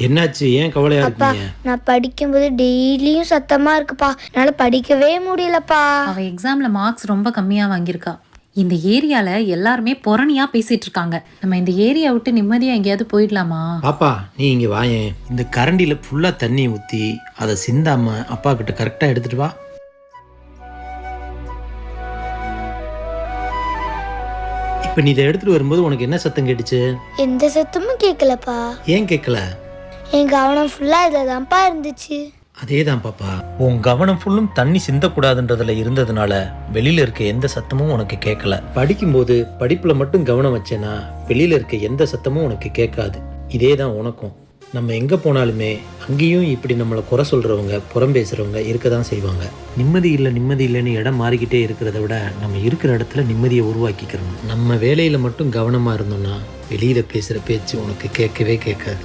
என்னாச்சு? ஏன் கவலையா அப்பா இருக்கீங்க? நான் படிக்கும்போது டெய்லியும் சத்தமா இருக்குப்பா, என்னால படிக்கவே முடியலப்பா. அவ எக்ஸாம்ல மார்க்ஸ் ரொம்ப கம்மியா வாங்கியிருக்கா. இந்த ஏரியால எல்லாருமே புறணியா பேசிட்டு இருக்காங்க. நம்ம இந்த ஏரியா விட்டு நிம்மதியா எங்கேயாவது போயிடலாமா? பாப்பா நீ இங்க வாயேன். இந்த கரண்டில ஃபுல்லா தண்ணி ஊத்தி அதை சிந்தாம அப்பா கிட்ட கரெக்டா எடுத்துட்டு வா. இப்ப நீ இதை எடுத்துட்டு வரும்போது உனக்கு என்ன சத்தம் கேட்டுச்சு? எந்த சத்தமும் கேட்கலப்பா. ஏன் கேட்கல? என் கவனம் ஃபுல்லா இதுல தான்ப்பா இருந்துச்சு. அதேதான் பாப்பா, உன் கவனம் ஃபுல்லும் தண்ணி சிந்தக்கூடாதுன்றதுல இருந்ததுனால வெளியில இருக்க எந்த சத்தமும் உனக்கு கேட்கல. படிக்கும்போது படிப்புல மட்டும் கவனம் வச்சேன்னா வெளியில இருக்க எந்த சத்தமும் உனக்கு கேட்காது. இதே தான் உனக்கும். நம்ம எங்க போனாலுமே அங்கேயும் இப்படி நம்மளை குறை சொல்றவங்க, புறம் பேசுறவங்க இருக்க தான் செய்வாங்க. நிம்மதி இல்லைன்னு இடம் மாறிக்கிட்டே இருக்கிறத விட நம்ம இருக்கிற இடத்துல நிம்மதியை உருவாக்கிக்கிறோம். நம்ம வேலையில மட்டும் கவனமா இருந்தோம்னா வெளியில பேசுற பேச்சு உனக்கு கேட்கவே கேட்காது.